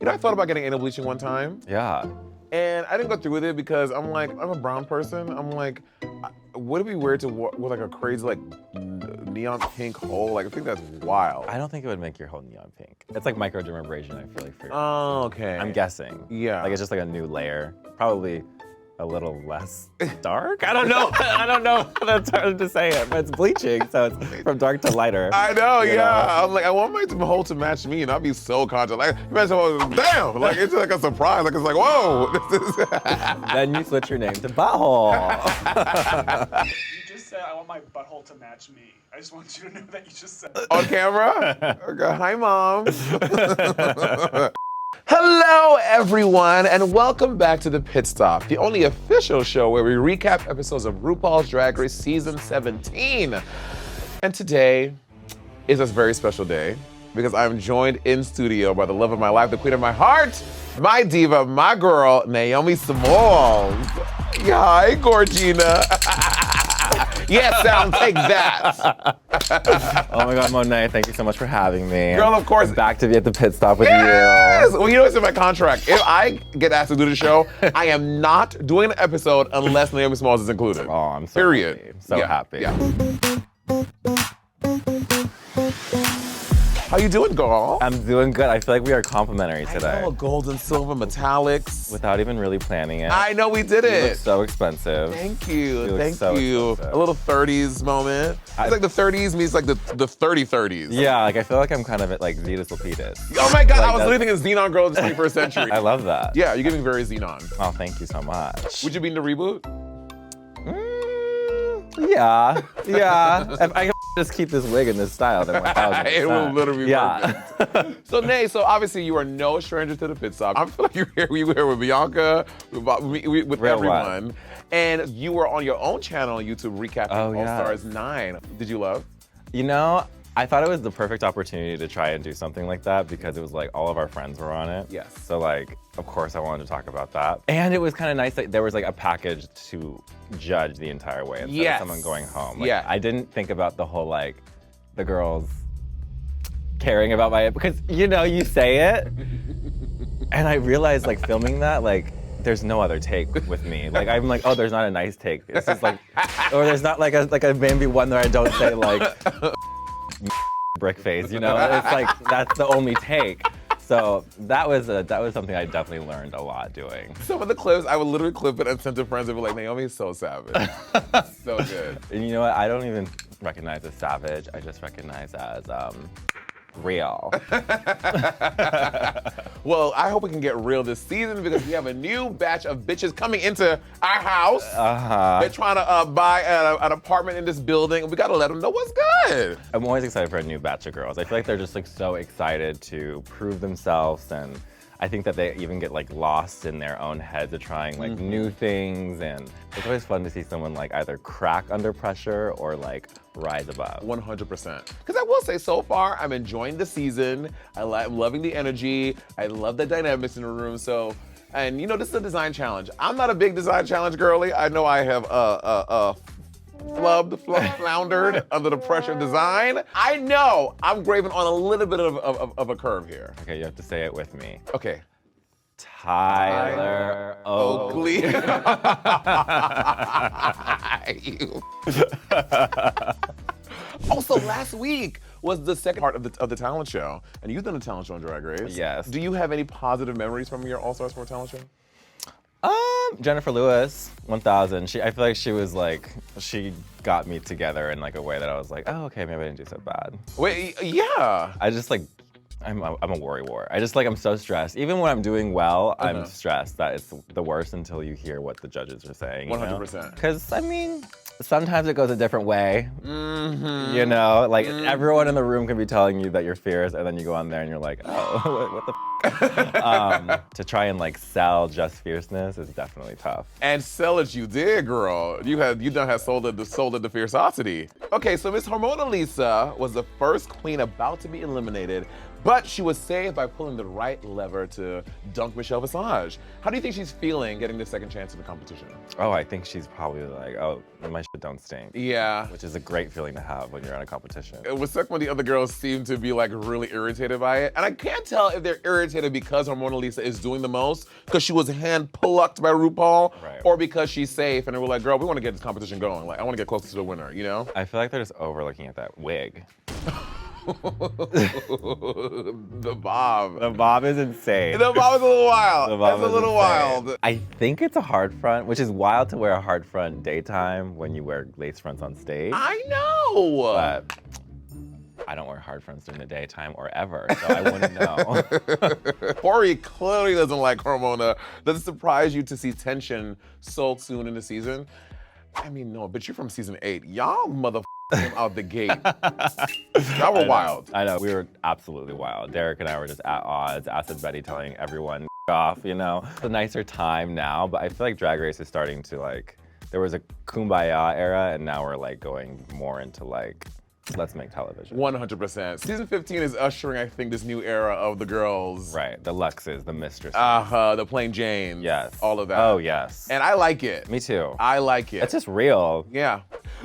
You know, I thought about getting anal bleaching one time, Yeah. and I didn't go through with it because I'm like, I'm a brown person. I'm like, would it be weird to with like a crazy like neon pink hole? Like, I think that's wild. I don't think it would make your whole neon pink. It's like microdermabrasion, I feel like, for Oh, okay. I'm guessing. Yeah. Like it's just like a new layer. Probably a little less dark. I don't know. I don't know. That's hard to say it, but it's bleaching, so it's from dark to lighter. I know, you yeah. know? I'm like, I want my hole to match me, and I'd be so conscious. Like, imagine, damn, like it's like a surprise. Like it's like, whoa, this is. Then you switch your name to Butthole. You just said, I want my butthole to match me. I just want you to know that you just said that. On camera? Okay, hi, Mom. Hello, everyone, and welcome back to The Pit Stop, the only official show where we recap episodes of RuPaul's Drag Race Season 17. And today is a very special day because I'm joined in studio by the love of my life, the queen of my heart, my diva, my girl, Naomi Smalls. Yeah, hi, Gorgina. Yeah, sound, take that. Oh my God, Monet, thank you so much for having me. Girl, of course. I'm back to be at the pit stop with Yes! you. Well, you know what's in my contract. If I get asked to do the show, I am not doing an episode unless Naomi Smalls is included. Oh, I'm so Period. happy. So Yeah, happy. yeah. How you doing, girl? I'm doing good. I feel like we are complimentary I today. know, gold and silver metallics. Without even really planning it. I know we did You look it. so expensive. Thank you. look Thank so you. expensive. A little 30s moment. It's like the 30s means like the 30s. Yeah, like I feel like I'm kind of at like Zetas Lapidus. Oh my God, Like I was that's- living in Xenon Girl of the 21st century. I love that. Yeah, you're giving very Xenon. Oh, thank you so much. Would you be in the reboot? Yeah, yeah. If I can just keep this wig in this style, then 1000%. It will literally be Yeah. So, Nay, so obviously you are no stranger to the Pit Stop. I feel like you were here with Bianca, with Real everyone. And you were on your own channel on YouTube recapping Oh, All yeah. Stars 9. Did you love? You know, I thought it was the perfect opportunity to try and do something like that because it was like all of our friends were on it. Yes. So like, of course I wanted to talk about that. And it was kind of nice that there was like a package to judge the entire way instead Yes. of someone going home. Like, Yeah. I didn't think about the whole like, the girls caring about my, because you know, you say it. And I realized like filming that, like, there's no other take with me. Like I'm like, oh, there's not a nice take. It's just like, or there's not like a maybe one where I don't say like brick face, you know? It's like that's the only take. So that was something I definitely learned a lot doing. Some of the clips, I would literally clip it and send to friends and be like, Naomi is so savage. So good. And you know what? I don't even recognize as savage. I just recognize as real. Well, I hope we can get real this season because we have a new batch of bitches coming into our house. They're trying to buy an apartment in this building. We gotta let them know what's good. I'm always excited for a new batch of girls. I feel like they're just like so excited to prove themselves, and I think that they even get like lost in their own heads of trying like new things, and it's always fun to see someone like either crack under pressure or like rise above. 100%. Because I will say, so far, I'm enjoying the season. I'm loving the energy. I love the dynamics in the room. So, and you know, this is a design challenge. I'm not a big design challenge girly. I know I have floundered under the pressure of design. I know I'm graving on a little bit of a curve here. Okay, you have to say it with me. Okay. Tyler Oakley. You. Also, last week was the second part of the talent show, and you've done a talent show on Drag Race. Yes. Do you have any positive memories from your All Stars 4 talent show? Jennifer Lewis, 1000. I feel like she got me together in like a way that I was like, oh, okay, maybe I didn't do so bad. Wait, yeah. I just like, I'm a worry-war. I'm so stressed. Even when I'm doing well, I'm stressed that it's the worst until you hear what the judges are saying. 100%. Because, I mean, sometimes it goes a different way. Mm-hmm. You know, like everyone in the room can be telling you that you're fierce, and then you go on there and you're like, oh, what the to try and like sell just fierceness is definitely tough. And sell it you did, girl. You done had sold it the fierceosity. Okay, so Miss Hormona Lisa was the first queen about to be eliminated But she was saved by pulling the right lever to dunk Michelle Visage. How do you think she's feeling getting this second chance in the competition? Oh, I think she's probably like, oh, my shit don't stink. Yeah. Which is a great feeling to have when you're on a competition. It was suck when the other girls seem to be like really irritated by it. And I can't tell if they're irritated because her Mona Lisa is doing the most, because she was hand plucked by RuPaul, Right. or because she's safe and they were like, girl, we want to get this competition going. Like, I want to get closer to the winner, you know? I feel like they're just overlooking at that wig. The bob. The bob is insane. The bob is a little wild. The bob That's a is little insane. wild. I think it's a hard front, which is wild to wear a hard front daytime when you wear lace fronts on stage. I know. But I don't wear hard fronts during the daytime or ever, so I wouldn't know. Tori clearly doesn't like Hormona. Does it surprise you to see tension so soon in the season? I mean, no, but you're from season 8. Y'all motherfuckers came out the gate. Y'all were wild. I know, we were absolutely wild. Derek and I were just at odds, Acid Betty telling everyone off, you know? It's a nicer time now, but I feel like Drag Race is starting to like, there was a kumbaya era, and now we're like going more into like, let's make television. 100%. Season 15 is ushering, I think, this new era of the girls. Right, the Luxes, the Mistresses. The Plain Janes. Yes. All of that. Oh, yes. And I like it. Me too. I like it. It's just real. Yeah.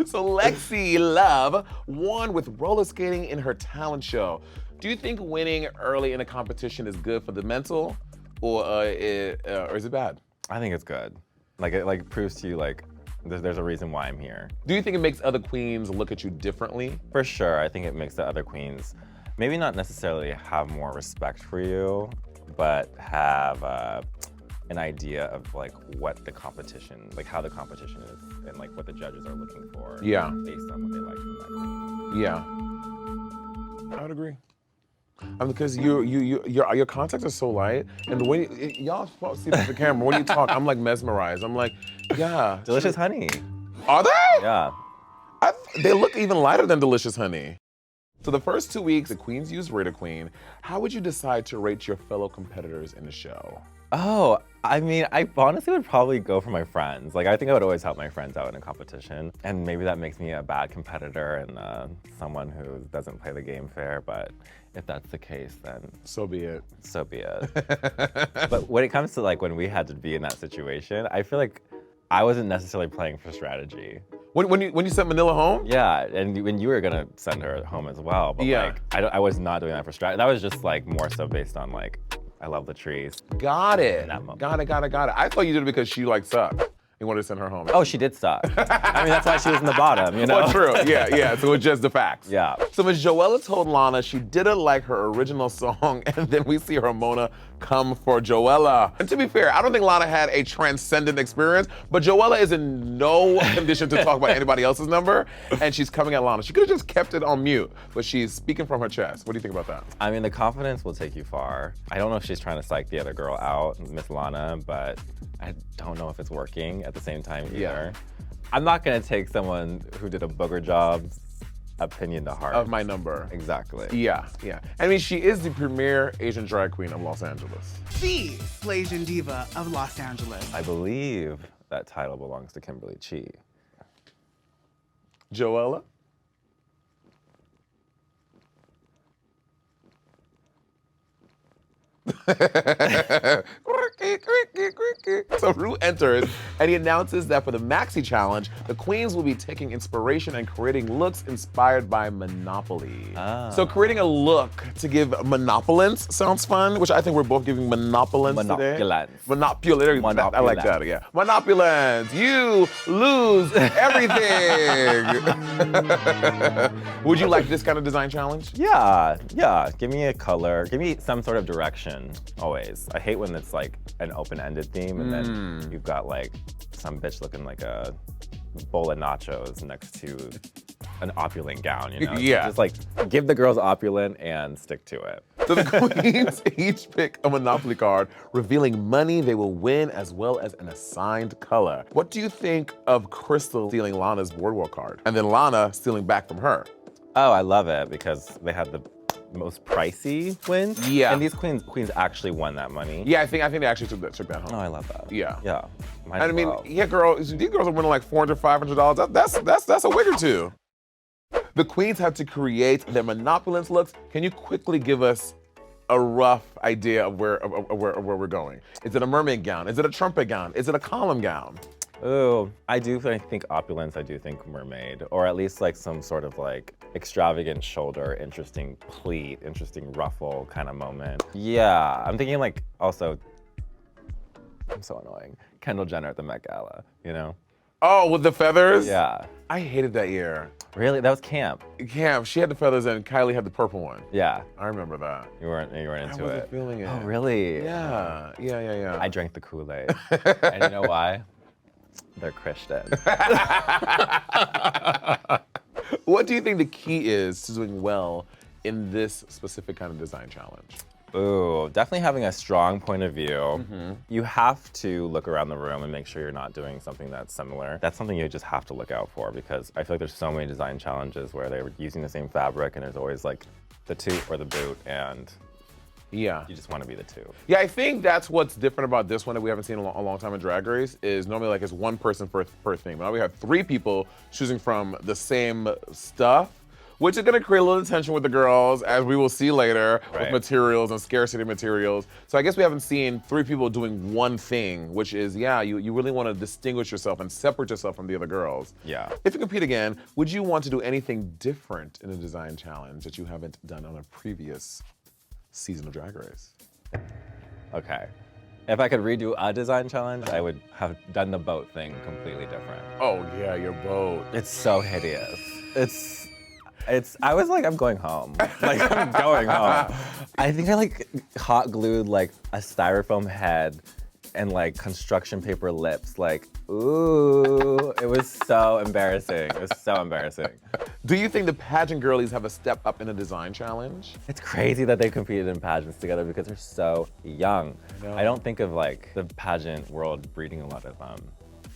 So Lexi Love won with roller skating in her talent show. Do you think winning early in a competition is good for the mental, or is it bad? I think it's good. Like it like proves to you like there's a reason why I'm here. Do you think it makes other queens look at you differently? For sure, I think it makes the other queens maybe not necessarily have more respect for you, but have an idea of like what the competition, like how the competition is, and like what the judges are looking for. Yeah. Based on what they like from that queen. Yeah. I would agree. Because your contacts are so light, and the way y'all see the camera when you talk, I'm like mesmerized. I'm like, yeah. Delicious Honey. Are they? Yeah. They look even lighter than Delicious Honey. So the first 2 weeks, the queens used Rate a Queen. How would you decide to rate your fellow competitors in the show? Oh, I mean, I honestly would probably go for my friends. Like, I think I would always help my friends out in a competition. And maybe that makes me a bad competitor and someone who doesn't play the game fair, but if that's the case, then So be it. so be it. But when it comes to like when we had to be in that situation, I feel like I wasn't necessarily playing for strategy. When you sent Manila home? Yeah, and when you were gonna send her home as well, but Yeah. like I was not doing that for strategy. That was just like more so based on like, I love the trees. Got it. In that moment. Got it. I thought you did it because she like sucked. You wanted to send her home. Oh, she did suck. I mean, that's why she was in the bottom, you know? Well, true. Yeah. So it's just the facts. Yeah. So Miss Joella told Lana she didn't like her original song, and then we see her Mona come for Joella. And to be fair, I don't think Lana had a transcendent experience, but Joella is in no condition to talk about anybody else's number, and she's coming at Lana. She could have just kept it on mute, but she's speaking from her chest. What do you think about that? I mean, the confidence will take you far. I don't know if she's trying to psych the other girl out, Miss Lana, but I don't know if it's working at the same time either. Yeah. I'm not gonna take someone who did a booger job's opinion to heart. Of my number. Exactly. Yeah. I mean, she is the premier Asian drag queen of Los Angeles. The Slasian Diva of Los Angeles. I believe that title belongs to Kimberly Chi. Joella? So Ru enters and he announces that for the Maxi Challenge, the queens will be taking inspiration and creating looks inspired by Monopoly. Ah. So creating a look to give monopulence sounds fun, which I think we're both giving monopulence today. Monopulence. Monopulence. I like that, yeah. Monopulence. You lose everything. Would you like this kind of design challenge? Yeah. Give me a color. Give me some sort of direction, always. I hate when it's like an open-ended theme and then you've got like some bitch looking like a bowl of nachos next to an opulent gown, you know? Yeah. Just like give the girls opulent and stick to it. So the queens each pick a Monopoly card, revealing money they will win as well as an assigned color. What do you think of Crystal stealing Lana's boardwalk card and then Lana stealing back from her? Oh, I love it because they had the most pricey wins. Yeah. And these queens actually won that money. Yeah, I think they actually took that home. Oh, I love that. Yeah. Yeah. Might And I as mean, well. yeah, these girls are winning like $400, $500. That's a wig or two. The queens have to create their monopulence looks. Can you quickly give us a rough idea of where we're going? Is it a mermaid gown? Is it a trumpet gown? Is it a column gown? Ooh, I think opulence, I do think mermaid, or at least like some sort of like extravagant shoulder, interesting pleat, interesting ruffle kind of moment. Yeah, I'm thinking like also, I'm so annoying, Kendall Jenner at the Met Gala, you know? Oh, with the feathers? Yeah. I hated that year. Really? That was camp. Cam, she had the feathers and Kylie had the purple one. Yeah. I remember that. You weren't I into wasn't it. feeling it. Oh, really? Yeah. I drank the Kool-Aid. And you know why? They're Christian. What do you think the key is to doing well in this specific kind of design challenge? Ooh, definitely having a strong point of view. You have to look around the room and make sure you're not doing something that's similar. That's something you just have to look out for because I feel like there's so many design challenges where they're using the same fabric and there's always like the toot or the boot and Yeah. you just want to be the two. Yeah, I think that's what's different about this one that we haven't seen in a long time in Drag Race is normally like it's one person per thing. But now we have 3 people choosing from the same stuff, which is gonna create a little tension with the girls, as we will see later, with Right. materials and scarcity materials. So I guess we haven't seen 3 people doing one thing, which is, yeah, you really wanna distinguish yourself and separate yourself from the other girls. Yeah. If you compete again, would you want to do anything different in a design challenge that you haven't done on a previous season of Drag Race? Okay. If I could redo a design challenge, I would have done the boat thing completely different. Oh yeah, your boat. It's so hideous. I was like, I'm going home. Like, I'm going home. I think I like hot glued like a styrofoam head and like construction paper lips. Like, ooh, it was so embarrassing. It was so embarrassing. Do you think the pageant girlies have a step up in a design challenge? It's crazy that they competed in pageants together because they're so young. know. I don't think of like the pageant world breeding a lot of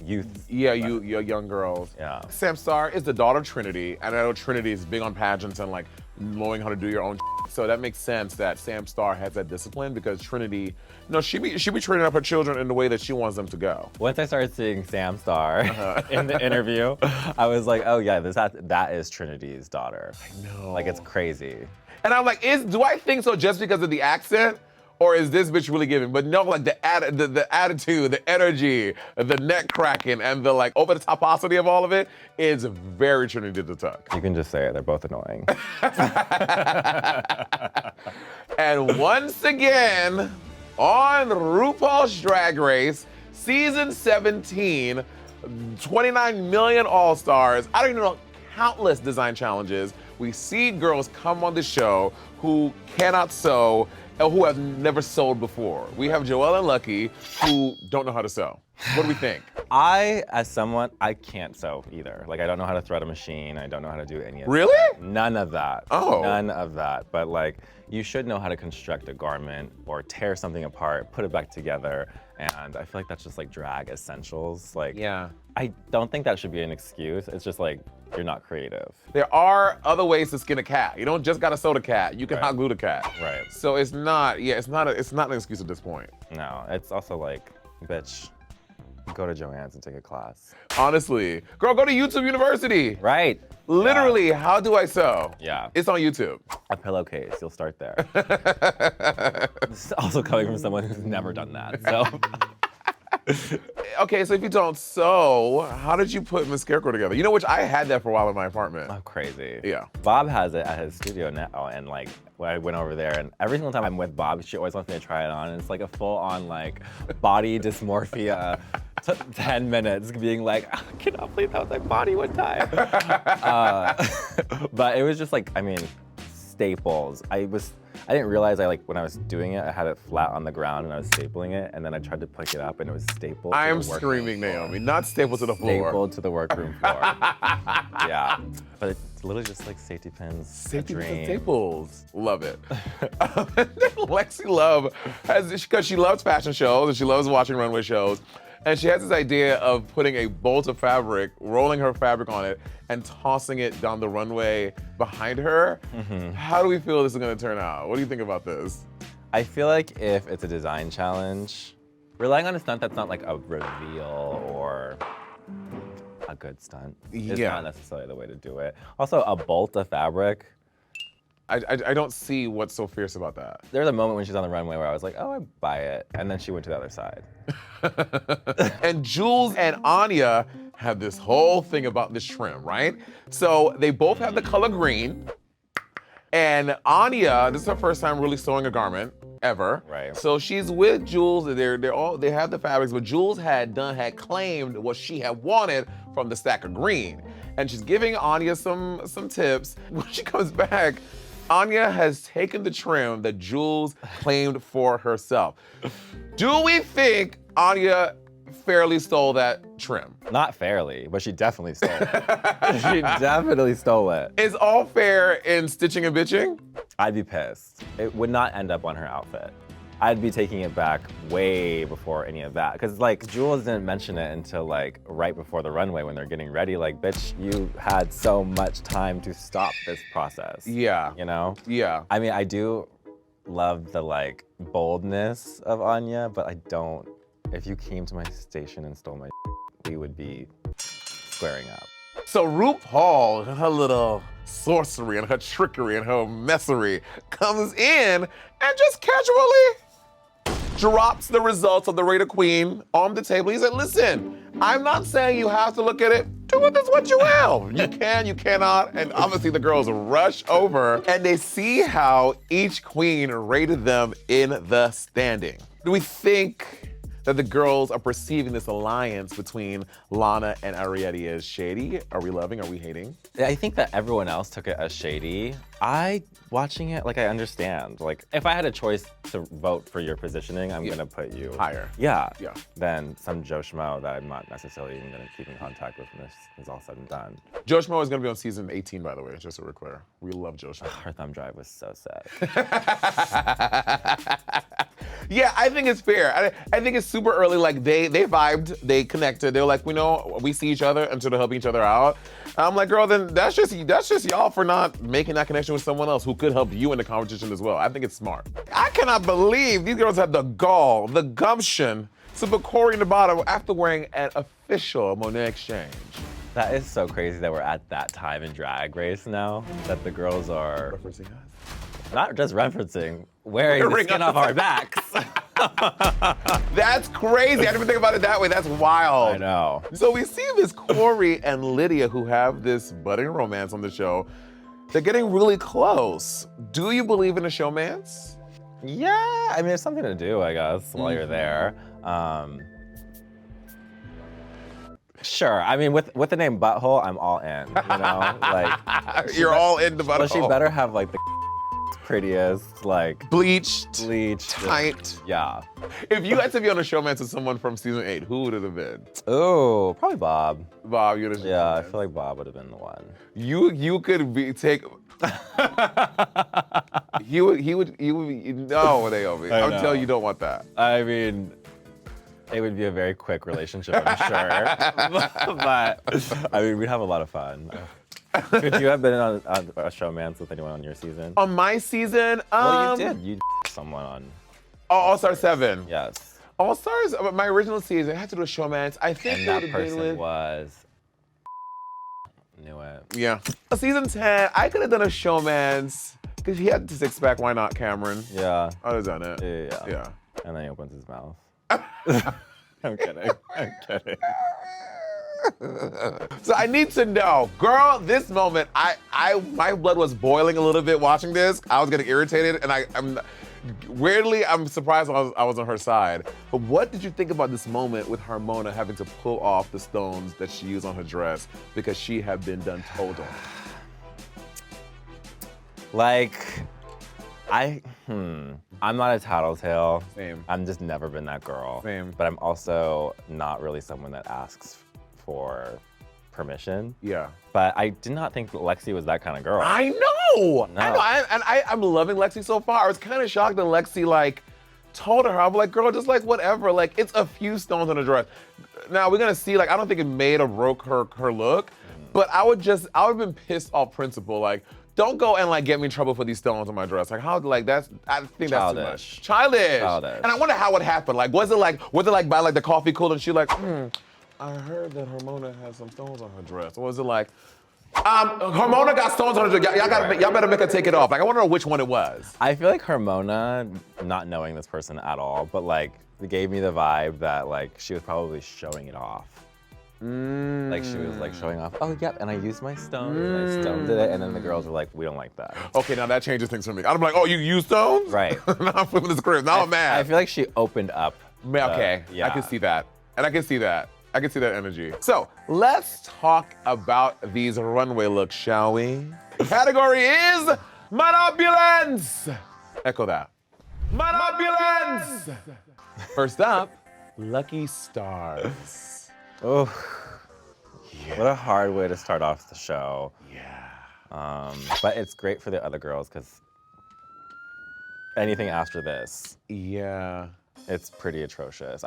youth. Yeah, you're young girls. Yeah. Sam Starr is the daughter of Trinity, and I know Trinity is big on pageants and like knowing how to do your own. So that makes sense that Sam Starr has that discipline because Trinity, she be training up her children in the way that she wants them to go. Once I started seeing Sam Starr in the interview, I was like, oh yeah, that is Trinity's daughter. I know. Like, it's crazy. And I'm like, do I think so just because of the accent? Or is this bitch really giving? But no, like the attitude, the energy, the neck cracking, and the like over the toposity of all of it is very Trinity the Tuck. You can just say it, they're both annoying. And once again, on RuPaul's Drag Race, season 17, 29 million All-Stars, I don't even know, countless design challenges. We see girls come on the show who cannot sew, and who have never sewed before. We have Joelle and Lucky who don't know how to sew. What do we think? As someone, I can't sew either. Like, I don't know how to thread a machine. I don't know how to do any of that. Really? None of that. Oh. None of that. But like, you should know how to construct a garment or tear something apart, put it back together. And I feel like that's just like drag essentials. Like, Yeah. I don't think that should be an excuse. It's just like, you're not creative. There are other ways to skin a cat. You don't just gotta sew the cat. You can Right. hot glue the cat. Right. So it's not an excuse at this point. No, it's also like, bitch, go to Joann's and take a class. Honestly. Girl, go to YouTube University. Right. Literally, how do I sew? Yeah. It's on YouTube. A pillowcase, you'll start there. This is also coming from someone who's never done that, so. Okay, so if you don't sew, how did you put Miss Scarecrow together? You know, which I had that for a while in my apartment. Oh, crazy. Yeah. Bob has it at his studio now, and like, when I went over there, and every single time I'm with Bob, she always wants me to try it on, and it's like a full-on like body dysmorphia, 10 minutes, being like, I cannot believe that was my body one time. But it was just like, I mean, staples. I didn't realize when I was doing it, I had it flat on the ground and I was stapling it, and then I tried to pick it up and it was stapled. I to am the workroom screaming, floor. Naomi, not stapled to the floor. Stapled to the workroom floor. Yeah. But it's literally just like safety pins. Safety a pins and dream. staples. Love it. Lexi Love because she loves fashion shows and she loves watching runway shows. And she has this idea of putting a bolt of fabric, rolling her fabric on it, and tossing it down the runway behind her. How do we feel this is gonna turn out? What do you think about this? I feel like if it's a design challenge, relying on a stunt that's not like a reveal or a good stunt is Yeah. not necessarily the way to do it. Also, a bolt of fabric, I don't see what's so fierce about that. There was a moment when she's on the runway where I was like, oh, I buy it. And then she went to the other side. And Jules and Anya have this whole thing about this trim, right? So they both have the color green. And Anya, this is her first time really sewing a garment ever. Right. So she's with Jules. They have the fabrics, but Jules had claimed what she had wanted from the stack of green. And she's giving Anya some tips. When she comes back, Anya has taken the trim that Jules claimed for herself. Do we think Anya fairly stole that trim? Not fairly, but she definitely stole it. She definitely stole it. Is all fair in stitching and bitching? I'd be pissed. It would not end up on her outfit. I'd be taking it back way before any of that. Cause like Jules didn't mention it until like right before the runway when they're getting ready. Like, bitch, you had so much time to stop this process. Yeah. You know? Yeah. I mean, I do love the like boldness of Anya, but I don't. If you came to my station and stole my we would be squaring up. So RuPaul, her little sorcery and her trickery and her messery, comes in and just casually drops the results of the Raider Queen on the table. He said, listen, I'm not saying you have to look at it. Do with this what you will. You can, you cannot. And obviously the girls rush over and they see how each queen rated them in the standing. Do we think that the girls are perceiving this alliance between Lana and Ariete as shady? Are we loving? Are we hating? I think that everyone else took it as shady. Watching it, like I understand. Like if I had a choice to vote for your positioning, I'm gonna put you Higher. Yeah. Yeah. Than some Joe Schmo that I'm not necessarily even gonna keep in contact with when this is all said and done. Joe Schmo is gonna be on season 18, by the way, just so we're clear. We love Joe Schmo. Her thumb drive was so sad. Yeah, I think it's fair. I think it's super early. Like they vibed, they connected. They were like, we see each other until they're helping each other out. I'm like, girl, then that's just y'all for not making that connection with someone else who could help you in the competition as well. I think it's smart. I cannot believe these girls have the gall, the gumption to put Corey in the bottom after wearing an official Monet Exchange. That is so crazy that we're at that time in Drag Race now, that the girls are Referencing us. not just referencing, wearing the Wearing skin us. off our backs. That's crazy. I didn't even think about it that way. That's wild. I know. So we see Miss Corey and Lydia, who have this budding romance on the show. They're getting really close. Do you believe in a showmance? Yeah, I mean, it's something to do, I guess, while you're there. Sure. I mean, with the name Butthole, I'm all in. You know, like You're all in the well, butthole. she better have like the prettiest, like Bleached, bleached, tight. Yeah. If you had to be on a showmance with someone from season 8, who would it have been? Ooh, probably Bob. Bob, you'd have. Yeah, I feel like Bob would have been the one. You could take. he would no, Naomi. I I'm know. telling you, don't want that. I mean, it would be a very quick relationship, I'm sure. But I mean, we'd have a lot of fun. Could you have been on a showmance with anyone on your season? On my season, Well, you did. You someone on. All Star 7. Yes. All Stars, my original season, I had to do a showmance. I think And it that would have been person with. was. Knew it. Yeah. Season 10, I could have done a showmance because he had the six pack. Why not, Cameron? Yeah. I would have done it. Yeah. Yeah. And then he opens his mouth. I'm kidding. I'm kidding. So I need to know, girl, this moment, my blood was boiling a little bit watching this. I was getting irritated, and I'm surprised I was on her side. But what did you think about this moment with Harmona having to pull off the stones that she used on her dress because she had been done told on? Like, I'm not a tattletale. Same. I'm just never been that girl. Same. But I'm also not really someone that asks for permission. Yeah. But I did not think that Lexi was that kind of girl. I know. No. I know. I'm loving Lexi so far. I was kind of shocked that Lexi told her. I was like, girl, just whatever. Like, it's a few stones on the dress. Now we're gonna see. I don't think it made or broke her look. But I would have been pissed off principle. Like, don't go and get me in trouble for these stones on my dress. Like, how? Like, I think that's too Childish. much. Childish. Childish. And I wonder how it happened. Like, was it by the coffee cooler and she I heard that Harmona has some stones on her dress. Or was it Hormona got stones on her. Y'all better make her take it off. Like, I want to know which one it was. I feel like Hermona, not knowing this person at all, but like it gave me the vibe that like she was probably showing it off. Like she was like showing off, oh yep, and I used my stones, and I stoned it, and then the girls were like, we don't like that. Okay, now that changes things for me. I'm like, oh, you use stones? Right. Now I'm flipping the script. Now I'm mad. I feel like she opened up. Okay, yeah. I can see that. And I can see that. I can see that energy. So let's talk about these runway looks, shall we? Category is Manopulence. Echo that. Manopulence. First up, Lucky Stars. Oh, what a hard way to start off the show. Yeah. But it's great for the other girls because anything after this, Yeah. it's pretty atrocious.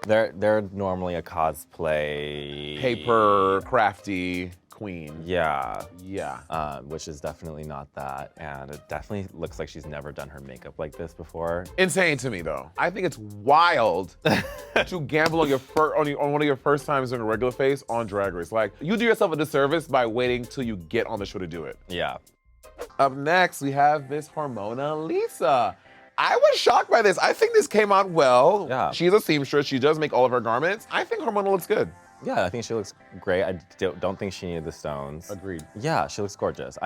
They're normally a cosplay. Paper, crafty queen. Yeah. Yeah. Which is definitely not that, and it definitely looks like she's never done her makeup like this before. Insane to me though. I think it's wild to gamble on your on one of your first times doing a regular face on Drag Race. Like, you do yourself a disservice by waiting till you get on the show to do it. Yeah. Up next, we have Miss Hormona Lisa. I was shocked by this. I think this came out well. Yeah. She's a seamstress. She does make all of her garments. I think Hormona looks good. Yeah, I think she looks great. I don't think she needed the stones. Agreed. Yeah, she looks gorgeous.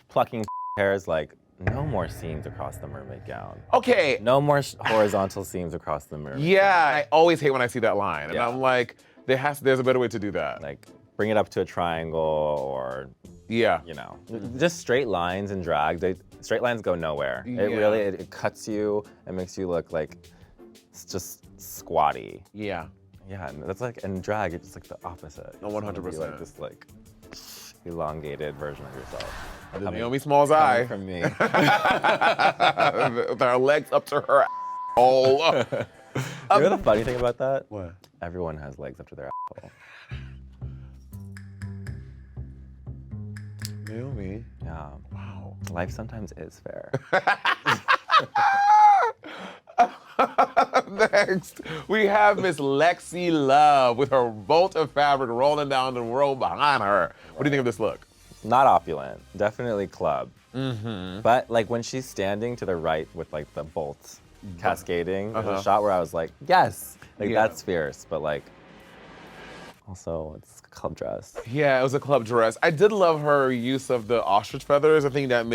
Plucking hairs, like, no more seams across the mermaid gown. Okay. No more horizontal seams across the mermaid. Yeah, I always hate when I see that line. And Yeah. I'm like, there's a better way to do that. Like, bring it up to a triangle or, Yeah. you know, just straight lines in drag. Straight lines go nowhere. Yeah. It cuts you and makes you look like it's just squatty. Yeah. Yeah, and that's like in drag, it's like the opposite. No, You just wanna be 100%. Like this like elongated version of yourself. The Coming- Naomi Smalls coming eye. from me. With her legs up to her hole. You know the funny thing about that? What? Everyone has legs up to their asshole. Naomi. Yeah. Wow. Life sometimes is fair. Next, we have Miss Lexi Love with her bolt of fabric rolling down the road behind her. What do you think of this look? Not opulent, definitely club. Mm-hmm. But like when she's standing to the right with like the bolts cascading, there's a shot where I was like, yes, like Yeah. that's fierce. But like, also it's a club dress. Yeah, it was a club dress. I did love her use of the ostrich feathers. I think that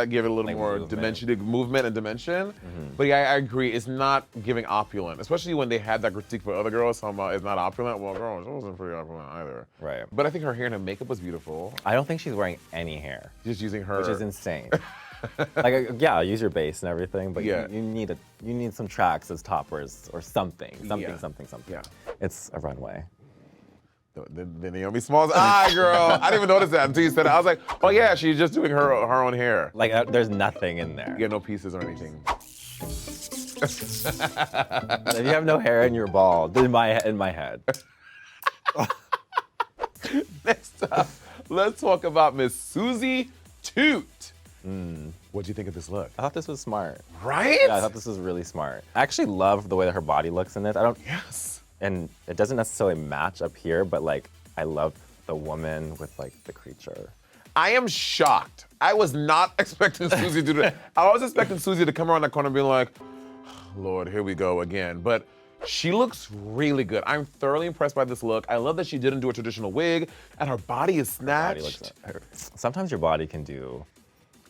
gave it a little Like more movement. movement and dimension. But yeah, I agree. It's not giving opulent, especially when they had that critique for other girls. Talking about it's not opulent. Well, girl, it wasn't pretty opulent either. Right. But I think her hair and her makeup was beautiful. I don't think she's wearing any hair, Just using her. which is insane. Like, yeah, use your base and everything, but Yeah. you need some tracks as toppers or something. Yeah. Something. Yeah. It's a runway. The Naomi Smalls eye, girl. I didn't even notice that until you said it. I was like, oh yeah, she's just doing her own hair. Like, there's nothing in there. You get no pieces or anything. If you have no hair in your bald, in my head. Next up, let's talk about Miss Susie Toot. What do you think of this look? I thought this was smart. Right? Yeah, I thought this was really smart. I actually love the way that her body looks in this. Yes. And it doesn't necessarily match up here, but like, I love the woman with like the creature. I am shocked. I was not expecting Susie to do that. I was expecting Susie to come around that corner and be like, Lord, here we go again. But she looks really good. I'm thoroughly impressed by this look. I love that she didn't do a traditional wig, and her body is Body snatched. sometimes your body can do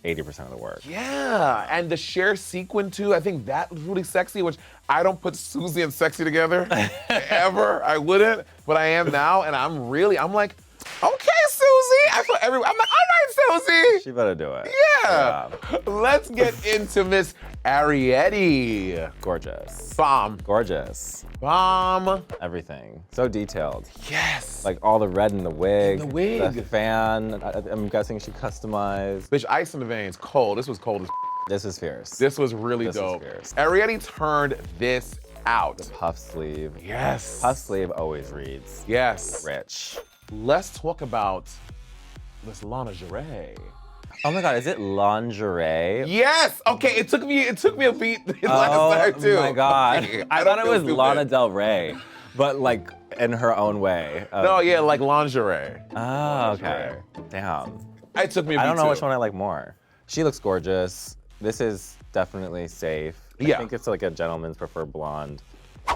80% of the work. Yeah, and the sheer sequin too, I think that was really sexy, which I don't put Susie and sexy together, ever. I wouldn't, but I am now, and I'm like, okay, Susie. I'm like, all right, Susie. She better do it. Yeah. Let's get into Miss Arietti. Gorgeous. Bomb. Gorgeous. Bomb. Everything. So detailed. Yes. Like all the red in the wig. In the wig. The fan. I'm guessing she customized. Bitch, ice in the veins, cold. This was cold as This is fierce. This was really This is dope. fierce. Arietti turned this out. Puff sleeve. Yes. Puff sleeve always reads Yes. rich. Let's talk about Miss lingerie. Oh my God, is it lingerie? Yes. Okay. It took me a beat last Oh time too. my God. Okay, I don't thought it feel was stupid. Lana Del Rey. but like in her own way. No, yeah, like lingerie. Oh, okay. Damn. It took me a I don't beat know too. which one I like more. She looks gorgeous. This is definitely safe. Yeah. I think it's like a gentleman's preferred blonde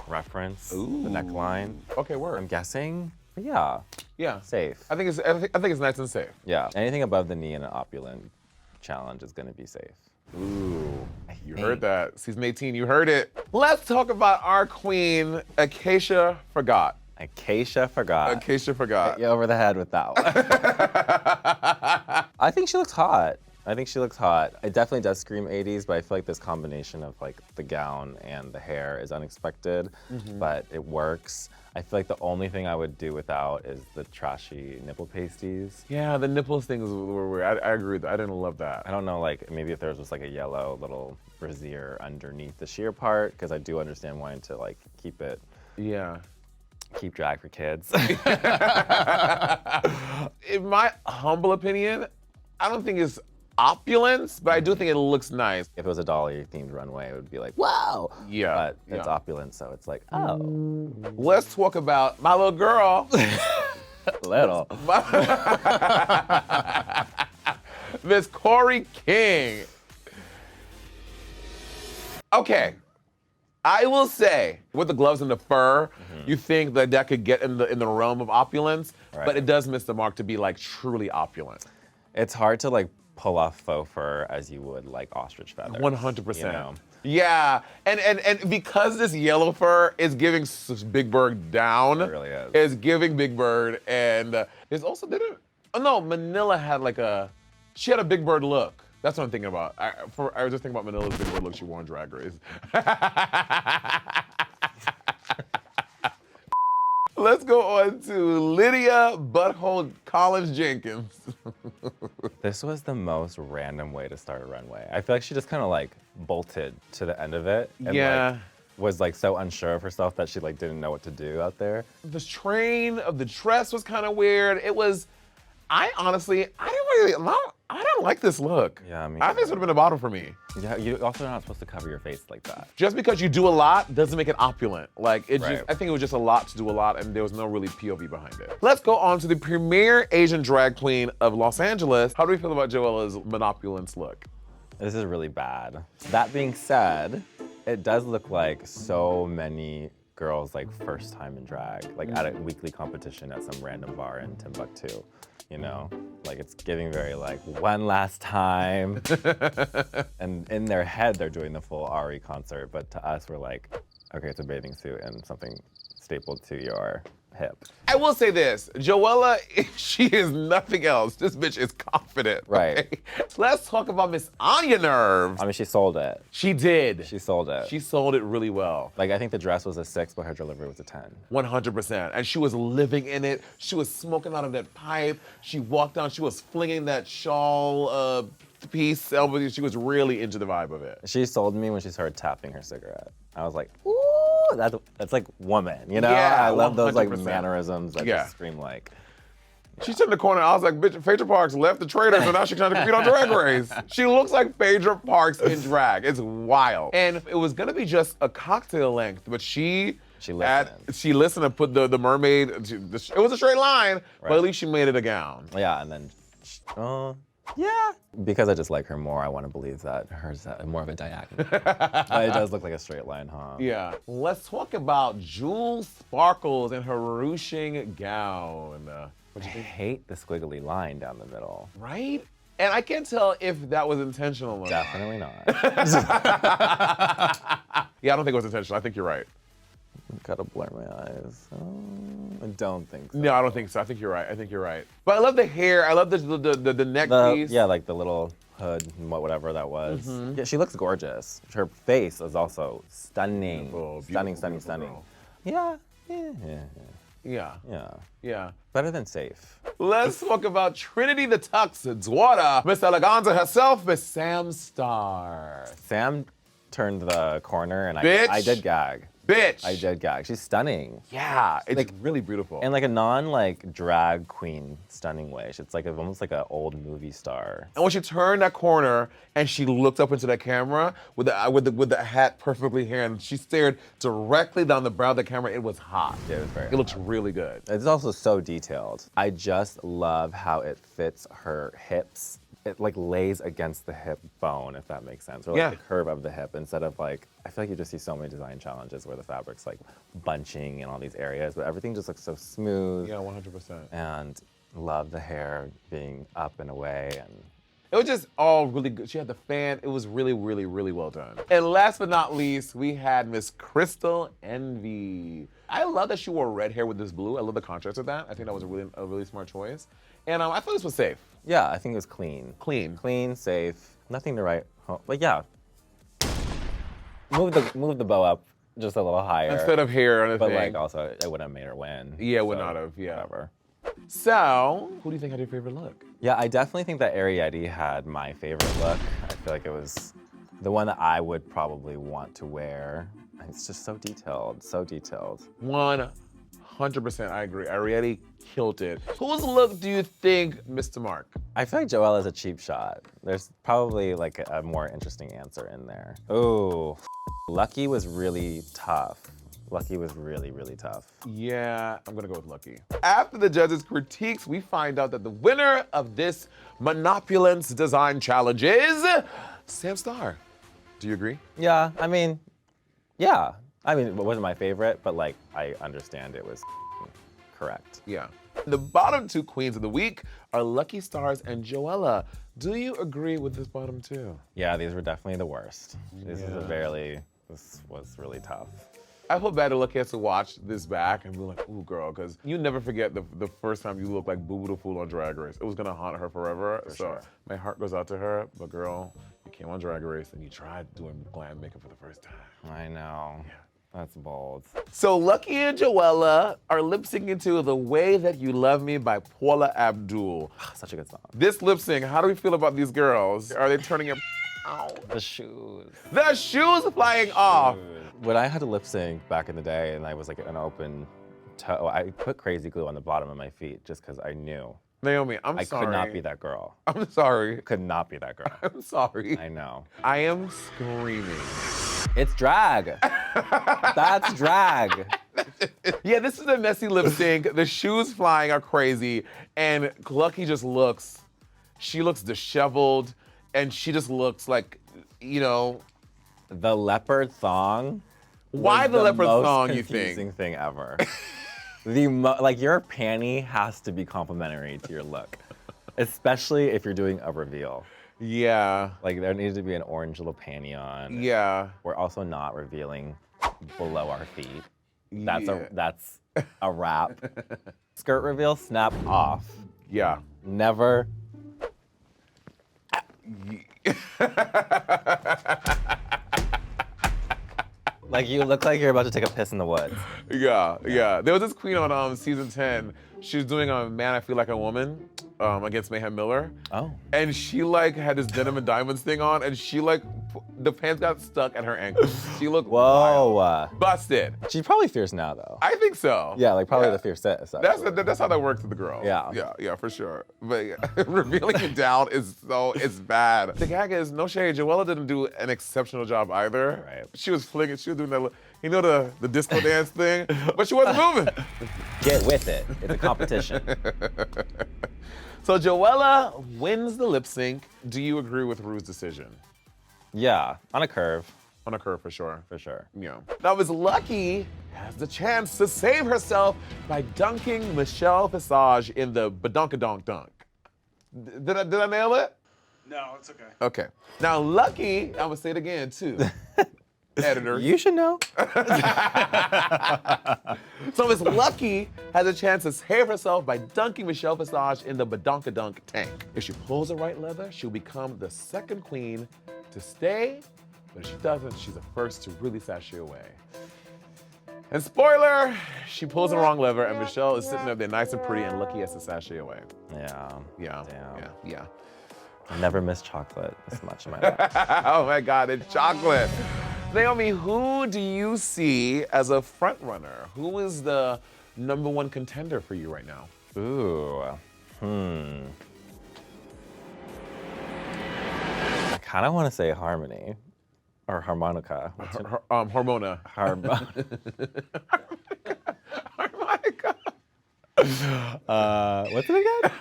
reference. Ooh. The neckline. Okay, I'm word. guessing. But yeah, Yeah. safe. I think it's nice and safe. Yeah. Anything above the knee in an opulent challenge is gonna be safe. Ooh, you think. heard that. Season 18, you heard it. Let's talk about our queen, Acacia Forgot. Acacia forgot. Acacia Forgot. Hit you over the head with that one. I think she looks hot. It definitely does scream 80s, but I feel like this combination of like the gown and the hair is unexpected, but it works. I feel like the only thing I would do without is the trashy nipple pasties. Yeah, the nipples things were weird. I agree with that. I didn't love that. I don't know, like maybe if there was just like a yellow little brassiere underneath the sheer part, because I do understand wanting to like keep drag for kids. In my humble opinion, I don't think it's opulence, but I do think it looks nice. If it was a Dolly themed runway, it would be like, wow. Yeah, But it's yeah. opulent, so it's like, oh. Let's talk about my little girl. Little. Miss Corey King. Okay, I will say, with the gloves and the fur, you think that could get in the realm of opulence, Right. but it does miss the mark to be like truly opulent. It's hard to like pull off faux fur as you would like ostrich feathers. 100%. You know? Yeah, and because this yellow fur is giving Big Bird down. It really is. It's giving Big Bird, and there's also Manila had she had a Big Bird look. That's what I'm thinking about. I was just thinking about Manila's Big Bird look she wore on Drag Race. Let's go on to Lydia Butthole Collins Jenkins. This was the most random way to start a runway. I feel like she just kind of like bolted to the end of it and Yeah. like was like so unsure of herself that she like didn't know what to do out there. The train of the dress was kind of weird. I didn't like this look. Yeah, me I think this would have been a bottom for me. Yeah, you also are not supposed to cover your face like that. Just because you do a lot doesn't make it opulent. Like Right. I think it was just a lot to do a lot, and there was no really POV behind it. Let's go on to the premier Asian drag queen of Los Angeles. How do we feel about Joella's monopulence look? This is really bad. That being said, it does look like so many girls like first time in drag, like at a weekly competition at some random bar in Timbuktu. You know, like it's giving very like one last time. And in their head, they're doing the full Ari concert, but to us, we're like, okay, it's a bathing suit and something stapled to your hip. I will say this, Joella, she is nothing else. This bitch is confident. Right. okay? Let's talk about Miss Anya Nerve. I mean, she sold it. She did. She sold it. She sold it really well. Like, I think the dress was a 6, but her delivery was a 10. 100%. And she was living in it. She was smoking out of that pipe. She walked down, she was flinging that shawl piece. She was really into the vibe of it. She sold me when she started tapping her cigarette. I was like, ooh, that's like woman, you know? Yeah, I love those like 100%. mannerisms that Yeah. just scream like, She turned the corner. I was like, bitch, Phaedra Parks left the trader, so now she's trying to compete on Drag Race. She looks like Phaedra Parks in drag. It's wild. And it was gonna be just a cocktail length, but she listened. She listened and put the mermaid. It was a straight line, but Right. at least she made it a gown. yeah, and then, yeah. Because I just like her more, I want to believe that hers is more of a diagonal. But it does look like a straight line, huh? Yeah. Let's talk about Jewel Sparkles and her ruching gown. I hate the squiggly line down the middle. Right? And I can't tell if that was intentional or not. Definitely not. Yeah, I don't think it was intentional. I think you're right. Gotta blur my eyes. I don't think so. No, I don't think so. I think you're right. I think you're right. But I love the hair. I love the neck piece. Yeah, like the little hood and whatever that was. Mm-hmm. Yeah, she looks gorgeous. Her face is also stunning. Beautiful, Stunning, beautiful, stunning, beautiful stunning. Yeah. Yeah. Yeah. Better than safe. Let's talk about Trinity the Tux's daughter, Miss Eleganza herself, Miss Sam Star. Sam turned the corner, and Bitch. I did gag. Bitch. I did gag. She's stunning. Yeah, it's Like- really beautiful. In like a non drag queen stunning way. It's like almost like an old movie star. And when she turned that corner and she looked up into that camera with the hat perfectly here, and she stared directly down the brow of the camera, it was hot. It was very It looks hot. really good. It's also so detailed. I just love how it fits her hips. It like lays against the hip bone, if that makes sense, or like Yeah. the curve of the hip instead of like, I feel like you just see so many design challenges where the fabric's like bunching in all these areas, but everything just looks so smooth. Yeah, 100%. And love the hair being up and away, and It was just all really good. She had the fan. It was really, really, really well done. And last but not least, we had Miss Crystal Envy. I love that she wore red hair with this blue. I love the contrast of that. I think that was a really smart choice. And I thought this was safe. yeah, I think it was clean. Clean. Clean, safe, nothing to write home. Like, yeah. Move the bow up just a little higher. Instead of hair on the but thing. like also, I wouldn't have made her win. Yeah, would so, not have, yeah. Whatever. So, who do you think had your favorite look? Yeah, I definitely think that Arietti had my favorite look. I feel like it was the one that I would probably want to wear. It's just so detailed, so detailed. 100% I agree. Arietti killed it. Whose look do you think missed the mark? I feel like Joella's a cheap shot. There's probably like a more interesting answer in there. Ooh, Lucky was really tough. Lucky was really, really tough. Yeah, I'm gonna go with Lucky. After the judges' critiques, we find out that the winner of this Monopulence Design Challenge is Sam Starr. Do you agree? Yeah, I mean, yeah. I mean, it wasn't my favorite, but like, I understand it was correct. Yeah. The bottom two queens of the week are Lucky Stars and Joella. Do you agree with this bottom two? Yeah, these were definitely the worst. This Yeah. this was really tough. I feel bad that Lucky has to watch this back and be like, ooh, girl, because you never forget the first time you looked like Boo Boo the Fool on Drag Race. It was gonna haunt her forever. For so sure. my heart goes out to her, but girl, you came on Drag Race and you tried doing glam makeup for the first time. I know. That's bold. So Lucky and Joella are lip syncing to The Way That You Love Me by Paula Abdul. Such a good song. This lip sync, how do we feel about these girls? Are they turning it? Ow. The shoes. The shoes flying off. When I had to lip sync back in the day and I was like an open toe, I put crazy glue on the bottom of my feet just because I knew Naomi, I'm I sorry. could not be that girl. I'm sorry. Could not be that girl. I'm sorry. I know. I am screaming. It's drag. That's drag. Yeah, this is a messy lip sync. The shoes flying are crazy. And Lucky just looks, she looks disheveled. And she just looks like, you know, The leopard thong. why was the leopard most thong, you confusing think? thing ever. Like your panty has to be complimentary to your look, especially if you're doing a reveal. Yeah, Like there needs to be an orange little panty on. yeah. We're also not revealing below our feet. That's Yeah. that's a wrap. Skirt reveal, snap off. Yeah. Never. Like you look like you're about to take a piss in the woods. Yeah. There was this queen on season 10. She was doing Man, I Feel Like a Woman against Mayhem Miller. Oh. And she like had this denim and diamonds thing on, and she like, the pants got stuck at her ankles. She looked wild. Whoa. Busted. She's probably fierce now though. I think so. Yeah, like probably Yeah. the fiercest. That's actually. how that works with the girl. Yeah. Yeah, for sure. But yeah, revealing it down it's bad. The gag is, no shade, Joella didn't do an exceptional job either. Right. She was flinging, she was doing that, you know, the disco dance thing, but she wasn't moving. Get with it. It's a competition. So Joella wins the lip sync. Do you agree with Rue's decision? Yeah, on a curve, On a curve, for sure. for sure. Yeah. Now, Miss Lucky has the chance to save herself by dunking Michelle Visage in the badunkadonk dunk. Did I nail it? No, it's okay. Okay. Now, Lucky, I'm gonna say it again too. Editor. You should know. So Miss Lucky has a chance to save herself by dunking Michelle Visage in the badunkadunk tank. If she pulls the right lever, she'll become the second queen to stay. But if she doesn't, she's the first to really sashay away. And spoiler, she pulls the wrong lever, and Michelle is sitting up there nice and pretty, and Lucky has to sashay away. Yeah. Yeah. Damn. Yeah. I never missed chocolate this much in my life. Oh my God, it's chocolate. Naomi, who do you see as a front runner? Who is the #1 contender for you right now? Ooh. I kind of want to say Harmony or Harmonica. Hormona. Harmonica. What's it again?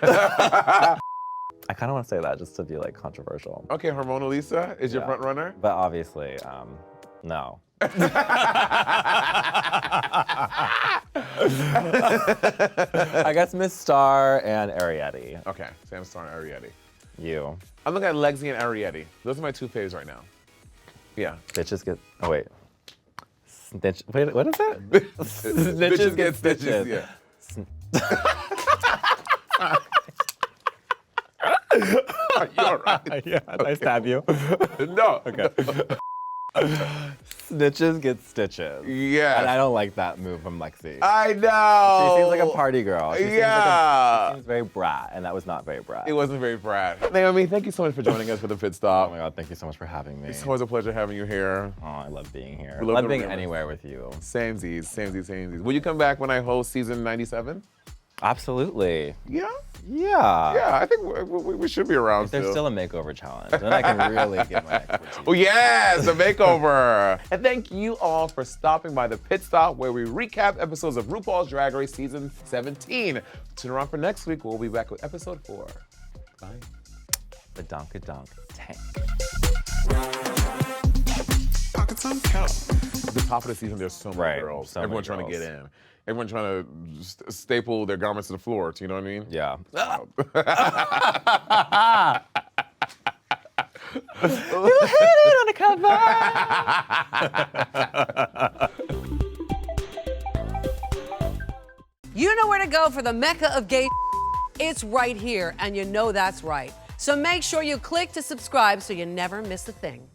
I kind of want to say that just to be like controversial. Okay, Hormona Lisa is your Yeah. front runner? But obviously, no. I guess Miss Star and Arietti. Okay, Sam Starr and Arietti. You. I'm looking at Lexi and Arietti. Those are my two faves right now. Yeah. Bitches get. Oh wait. Snitch. Wait, what is that? Bitches get stitches. Yeah. Are you all right? Yeah, did I stab you? No. Okay. Snitches get stitches. Yeah. And I don't like that move from Lexi. I know. She seems like a party girl. She Yeah. she seems very brat, and that was not very brat. It wasn't very Brad. Naomi, thank you so much for joining us for the pit Oh stop. my god, thank you so much for having me. It's always a pleasure having you here. Oh, I love being here. We I love love the being rumors. anywhere with you. Samesies, samesies, samesies. Will you come back when I host season 97? Absolutely. Yeah. Yeah. Yeah, I think we should be around If there's still. still a makeover challenge, then I can really give my expertise. Oh yes, the makeover. And thank you all for stopping by the pit stop where we recap episodes of RuPaul's Drag Race season 17. Tune around for next week. We'll be back with episode 4. Bye. The Donkadonk Tank. Pockets on top. The top of the season, there's so many Right, girls. so Everyone many trying to girls. get in. Everyone trying to staple their garments to the floor. You know what I mean? Yeah. On the cover. You know where to go for the mecca of gay. It's right here, and you know that's right. So make sure you click to subscribe so you never miss a thing.